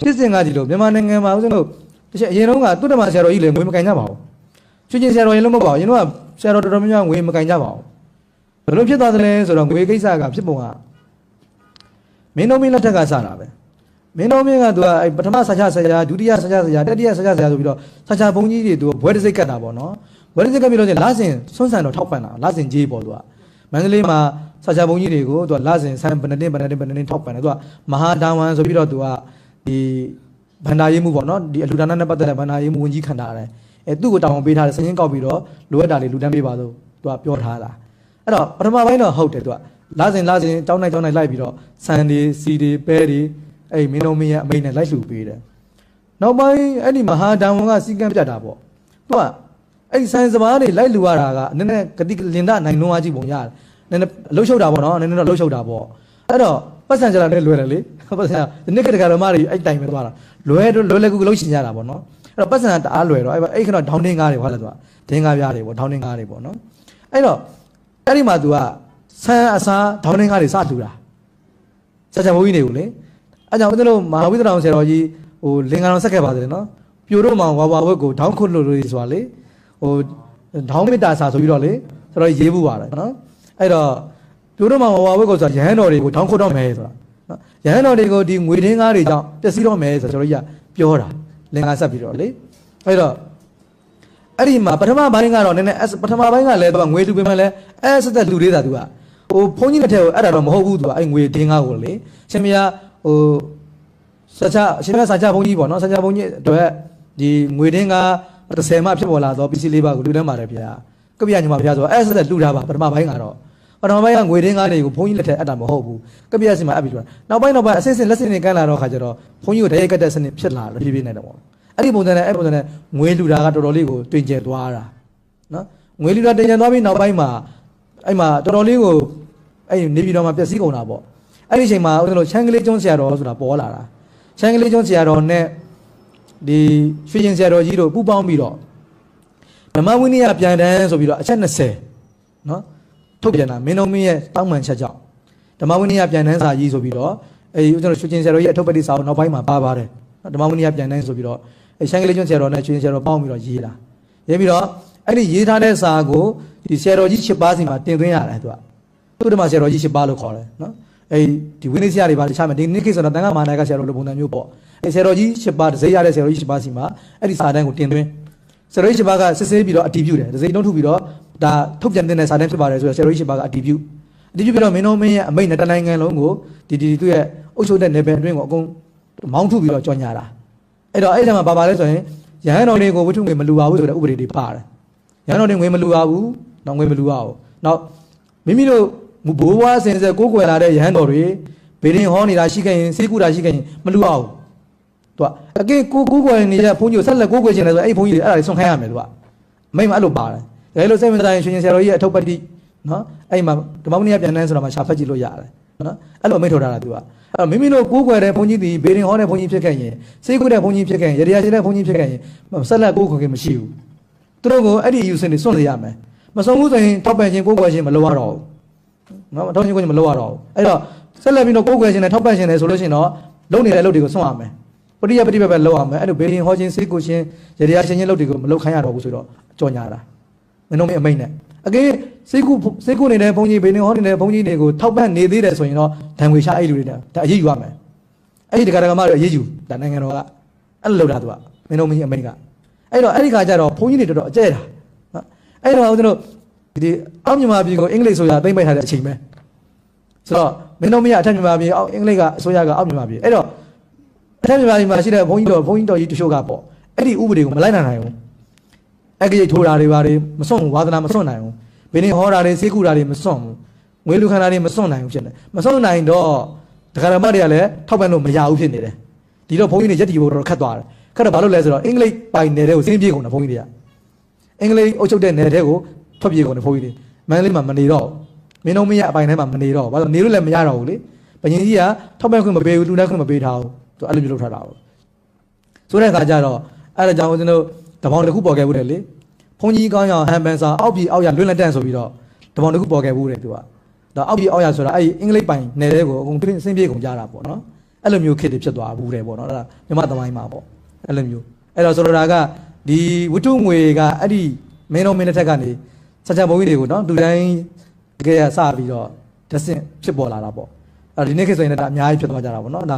ဖြစ်စဉ်ကဒီလိုမြန်မာနိုင်ငံမှာဦးဇင်းတို့တချို့အရင်တုန်းကတုတ္တမဆရာတော်ကြီးလည်းငွေမကင်ကြပါဘူးချွချင်းဆရာတော်ရင်လုံးမပါဘူးရင်တော့ဆရာတော်တော်များများငွေမကင်ကြပါဘူးဘယ်လိုဖြစ်သွားသလဲဆိုတော့ငွေကိစ္စကဖြစ်ပုံကမင်းတို့မင်းလက်ထက်ကစတာပဲမင်းတို့မင်းကသူကပထမဆရာဆရာဒုတိယဆရာဆရာတတိယဆရာဆရာဆိုပြီးတော့ဆရာဘုန်းကြီးတွေသူဘွဲတစ်စိတ်ကတ်တာပေါ့နော်ဘွဲတစ်စိတ်ကတ်ပြီးတော့လစဉ်ဆွန်းဆန်တော့ထောက်ပံ့တာလစဉ်ကြီးပေါ့သူကမန္တလေးမှာဆရာဘုန်းကြီးတွေကိုသူကလစဉ်ဆန်ဘယ်နှစ်ထောက်ပံ့တယ်သူကမဟာတာဝန်ဆိုပြီးတော့သူကဒီဗန္ဒာရေးမှုပေါ့နော်ဒီအလူဒါနနဲ့ပတ်သက်တဲ့ဗန္ဒာရေးမှုဝင်ကြီးခံထားတယ်သူ့ကိုတောင်းပေးထားတယ်စရင်ကောက်ပြီးတော့လိုအပ်တာလေးလူတန်းပေးပါဆိုသူကပြောထားတာအဲ့တော့ပထမပိုင်းတော့ဟုတ်တယ်သူကလစဉ်တောင်းနိုင်လိုက်ပြီးတော့ဆန်တွေစီတွေပဲတွေအဲ့မင်းတို့မင်းရဲ့အမိန်နဲ့လိုက်လှူပေးတယ်နောက်ပိုင်းအဲ့ဒီမဟာတန်ဝန်ကစီကံပြတ်တာပေါ့သူကအဲ့ဒီဆန်စပါးတွေလိုက်လှူရတာကနည်းနည်းဂတိလင်ဒနိုင်လုံးအားကြည့်ပုံရတယ်နည်းနည်းလှုပ်ရှုပ်တာပေါ့နော်နည်းနည်းတော့လှုပ်ရှုပ်တာပေါ့အဲ့တော့ပတ်စံကြလာနဲ့လွယ်တယ်လေပတ်စံဒီနေ့ကတည်းကဓမ္မတွေအဲ့တိုင်ပဲသွားတာလွယ်ကူလှုပ်ရှင်ရတာပေါ့နော်အဲ့တော့ပတ်စံတအားလွယ်တော့အဲ့ခဏဒေါင်းတင်းကားတွေဟုတ်လားသူကဒင်းကားပြားတွေပေါ့ဒေါင်းတင်းကားတွေပေါ့နော်အဲ့တော့အဲ့ဒီမှာသူကဆန်အစားဒေါင်းတင်းကားတွေစထူတာဆရာဘုန်းကြီးတွေကိုလေအဲ့ကြောင့်ဦးဇင်းတို့မဟာဝိသရာဆရာတော်ကြီးဟိုလင်္ကာတော်ဆက်ခဲ့ပါတယ်နော်ပြိုတို့မောင်ဝါဝက်ကိုဒေါင်းခွတ်လို့ဆိုတာလေဟိုဒေါင်းမေတ္တာစာဆိုပြီးတော့လေဆိုတော့ရေးဘူးပါတယ်နော်အဲ့တော့ပြိုတို့မောင်ဝါဝက်ကိုဆိုတာရဟန်းတော်တွေကိုဒေါင်းခွတ်တော့မယ်ဆိုတာနော်ရဟန်းတော်တွေကိုဒီငွေတင်းကားတွေကြောင့်ပျက်စီးတော့မယ်ဆိုတော့ကျွန်တော်ကြီးကပြောတာလင်္ကာဆက်ပြီးတော့လေအဲ့တော့အဲ့ဒီမှာပထမပိုင်းကတော့နည်းနည်းပထမပိုင်းကလည်းသူကငွေလူပေးမှလည်းဆက်သက်လူသေးတာသူကဟိုဘုန်းကြီးတစ်ထက်ကိုအဲ့ဒါတော့မဟုတ်ဘူးသူကအဲ့ငွေတင်းကားကိုလေရှင်မယားဟိုရှင်မယားစာချဘုန်းကြီးပေါ့နော်စာချဘုန်းကြီးအတွက်ဒီငွေတင်းကား30မှဖြစ်ပေါ်လာတော့ပစ္စည်းလေးပါကိုလူတန်းပါတယ်ဗျာကပြညမဗျာဆိုဆက်သက်လူထားပါပထမပိုင်းကတော့ပထမပိုင်းကငွေတင်းကားတွေကိုဘုန်းကြီးလက်ထက်အပ်တာမဟုတ်ဘူးကပြစီမှာအပ်ပြီးတော့နောက်ပိုင်းအဆင့်လက်စင်နေကမ်းလာတော့ခါကျတော့ဘုန်းကြီးကိုတရိုက်ကတ်တဲ့စနစ်ဖြစ်လာတယ်ဖြည်းဖြည်းနဲ့တော့အဲ့ဒီပုံစံနဲ့ငွေလူတာကတော်တော်လေးကိုတွင်ကျယ်သွားတာနော်ငွေလူတာတွင်ကျယ်သွားပြီးနောက်ပိုင်းမှာအဲ့မှာတော်တော်လေးကိုအဲ့နေပြည်တော်မှာပျက်စီးကုန်တာပေါ့အဲ့ဒီအချိန်မှာဦးဇင်းတို့ချမ်းကလေးကျွန်းဆရာတော်ဆိုတာပေါ်လာတာချမ်းကလေးကျွန်းဆရာတော်နဲ့ဒီရွှေရင်ဆရာတော်ကြီးတို့ပူးပေါင်းပြီးတော့ဓမ္မဝိနည်းပြန်တန်းဆိုပြီးတော့အချက်20နော်ထုတ်ပြန်တာမင်းတို့မင်းရဲ့တောင်းပန်ချက်ကြောင့်ဓမ္မဝိနည်းပြန်တန်းစာကြီးဆိုပြီးတော့အဲ့ဦးဇင်းတို့ရွှေရင်ဆရာတော်ကြီးအထုပ်ပတိစာကိုနောက်ပိုင်းမှာပါပါတယ်ဓမ္မဝိနည်းပြန်တန်းဆိုပြီးတော့ချမ်းကလေးကျွန်းဆရာတော်နဲ့ရွှေရင်ဆရာတော်ပေါင်းပြီးတော့ရေးတာရေးပြီးတော့အဲ့ဒီရေးထားတဲ့စာကိုဒီဆရာတော်ကြီး7ပါးစီမှာတင်သွင်းရတယ်သူကသူ့ဓမ္မဆရာတော်ကြီး7ပါးလို့ခေါ်တယ်နော်အဲဒီဝိနည်းဆရာတွေပါတခြားမှာဒီနေ့ခေတ်ဆိုတော့တန်ခါမာနာကဆရာတော်လိုပုံစံမျိုးပေါ့အဲဆရာတော်ကြီး7ပါးတစ်စိရတဲ့ဆရာတော်ကြီး7ပါးစီမှာအဲ့ဒီစာတန်းကိုတင်သွင်းဆရာတော်ကြီး7ပါးကစစ်ဆေးပြီးတော့အတည်ပြုတယ်တစ်စိလုံးထုတ်ပြီးတော့ဒါထုတ်ပြန်တဲ့စာတန်းဖြစ်ပါတယ်ဆိုတော့ဆရာတော်ကြီး7ပါးကအတည်ပြုပြီးတော့မင်းတို့မင်းရဲ့အမိန့်နဲ့တနိုင်ငံလုံးကိုဒီသူ့ရဲ့အုပ်ချုပ်တဲ့နယ်ပယ်အတွင်းကိုအကုန်မောင်းထုတ်ပြီးတော့ကြော်ညာတာအဲ့တော့အဲ့ဒီမှာဘာပါလဲဆိုရင်ရဟန်းတော်တွေကိုဝိထုငွေမလူပါဘူးဆိုတဲ့ဥပဒေတွေပါတယ်ရဟန်းတော်တွေငွေမလူပါဘူးတော့ငွေမလူပါဘူးနောက်မိမိတို့ဘိုးဘွားဆင်ဆက်ကိုးကွယ်လာတဲ့ရဟန်းတော်တွေဘေးရင်ဟောနေတာရှိခဲ့ရင်စေကူတာရှိခဲ့ရင်မလူအောင်သူကအကေကိုးကွယ်နေတဲ့ဘုန်းကြီးကိုဆက်လက်ကိုးကွယ်ခြင်းလဲဆိုအဲ့ဒီဘုန်းကြီးတွေအဲ့ဒါတွေဆွန့်ခိုင်းရမယ်သူကအမိတ်မအဲ့လိုပါတယ်ဒါလို့စိတ်ဝင်စားရင်ရှင်ဆရာတော်ကြီးရဲ့အထုပ်ပတိနော်အဲ့မှာဓမ္မဝိနည်းပြန်တန်းဆိုတာမှာရှာဖတ်ကြည့်လို့ရတယ်နော်အဲ့လိုမိတ်ထော်ထားတာသူကအဲ့မိမိတို့ကိုးကွယ်တဲ့ဘုန်းကြီးတွေဘေးရင်ဟောတဲ့ဘုန်းကြီးဖြစ်ခဲ့ရင်စေကူတဲ့ဘုန်းကြီးဖြစ်ခဲ့ရင်ရတရားရှင်တဲ့ဘုန်းကြီးဖြစ်ခဲ့ရင်ဆက်လက်ကိုးကွယ်ခြင်းမရှိဘူးသူတို့ကိုအဲ့ဒီယူဆင်တွေစွန့်စေရမယ်မဆုံးဘူးဆိုရင်ထောက်ပံ့ခြင်းကိုးကွယ်ခြင်းမလုပ်ရတော့ဘူးနော်ထောက်ခြင်းကိုမလုပ်ရတော့ဘူးအဲ့တော့ဆက်လက်ပြီးတော့ကိုးကွယ်ခြင်းနဲ့ထောက်ပံ့ခြင်းနဲ့ဆိုလို့ရှိရင်တော့လုပ်နေတဲ့အလုပ်တွေကိုစွန့်ရမယ်ပရိယပฏิပဲလုပ်ရမယ်အဲ့လိုဘေးရင်ဟောခြင်းစေကူခြင်းရတရားရှင်ခြင်းလုပ်တွေကိုမလုပ်ခိုင်းရတော့ဘူးဆိုတော့ကြော်ညာတာမင်းတို့မင်းအမိတ်နဲ့အကေစေကူနေတဲ့ဘုန်းကြီးဘေးရင်ဟောနေတဲ့ဘုန်းကြီးတွေကိုထောက်ပံ့နေသေးတယ်ဆိုရင်တော့ဒဏ်ငွေရှာအဲ့လူတွေဒါအရေးယူရမယ်အဲ့ဒီတရားဓမ္မတွေအရေးယူဒါနိုင်ငံတော်ကအဲ့လိုလုပ်တာသူကမင်းတို့မင်းအမိတ်ကအဲ့တော့အဲ့ဒီခါကျတော့ဘုန်းကြီးတွေတော်တော်အကျဲတာနော်အဲ့တော့ဦးဇင်းတို့ဒီအောက်မြန်မာပြည်ကိုအင်္ဂလိပ်ဆိုရသိမ့်ပိုက်ထားတဲ့အချိန်ပဲဆိုတော့မင်းတို့မရအထက်မြန်မာပြည်အောက်အင်္ဂလိပ်ကအစိုးရကအောက်မြန်မာပြည်အဲ့တော့အထက်မြန်မာပြည်မှာရှိတဲ့ဘုန်းကြီးတော်ကြီးတချို့ကပေါ့အဲ့ဒီဥပဒေကိုမလိုက်နိုင်ဘူးအကြေထိုးတာတွေပါတွေမစွန့်ဘူးဝါသနာမစွန့်နိုင်ဘူးဘင်းနေဟောတာတွေစေးကူတာတွေမစွန့်ဘူးငွေလူခန္ဓာတွေမစွန့်နိုင်ဘူးဖြစ်နေမစွန့်နိုင်တော့ဒကာရမတွေကလည်းထောက်ပံ့လို့မရဘူးဖြစ်နေတယ်ဒီတော့ဘုန်းကြီးတွေရက်တီဖို့တော့ခက်သွားတယ်ခက်တော့ဘာလို့လဲဆိုတော့အင်္ဂလိပ်ပိုင်နယ်တဲ့ကိုစင်းပြေကုန်တာဘုန်းကြီးတွေကအင်္ဂလိပ်အုပ်ချုပ်တဲ့နယ်တဲ့ကိုထွက်ပြေကုန်တယ်ဘုန်းကြီးတွေမန္တလေးမှာမနေတော့မင်းတို့မရအပိုင်ထဲမှာမနေတော့ဘာလို့နေလို့လည်းမရတော့ဘူးလေဘယင်ကြီးကထောက်ပံ့ခွင့်မပေးဘူးလူနဲ့ခွင့်မပေးထားဘူးသူအဲ့လိုမျိုးလုပ်ထားတာပေါ့ဆိုတဲ့အခါကျတော့အဲ့ဒါကြောင့်ဦးဇင်းတို့တပေါင်းတစ်ခုပေါ်ခဲ့ဘူးတယ်လေဘုန်းကြီးကောင်းရအောင်ဟန်ပန်စာအောက်ပြည်အောက်ရလွတ်လက်တန့်ဆိုပြီးတော့တပေါင်းတစ်ခုပေါ်ခဲ့ဘူးတယ်သူကဒါအောက်ပြည်အောက်ရဆိုတာအဲ့အင်္ဂလိပ်ပိုင်နယ်တဲ့ကိုအကုန်စင်းပြေကုန်ကြတာပေါ့နော် အဲ့လိုမျိုးခေတ်တွေဖြစ်သွားဘူးတယ်ပေါ့နော်အဲ့ဒါမြမသမိုင်းမှာပေါ့အဲ့လိုမျိုးအဲ့တော့ဆိုတော့ဒါကဒီဝတ္ထုငွေကအဲ့ဒီမင်းတော်မင်းတစ်ထက်ကနေစัจ जा ဘုံကြီးတွေကိုနော်လူတိုင်းတကယ်စပြီးတော့ဒက်ဆင့်ဖြစ်ပေါ်လာတာပေါ့အဲ့ဒီနေ့ခေတ်ဆိုရင်လည်းဒါအများကြီးဖြစ်သွားကြတာပေါ့နော်ဒါ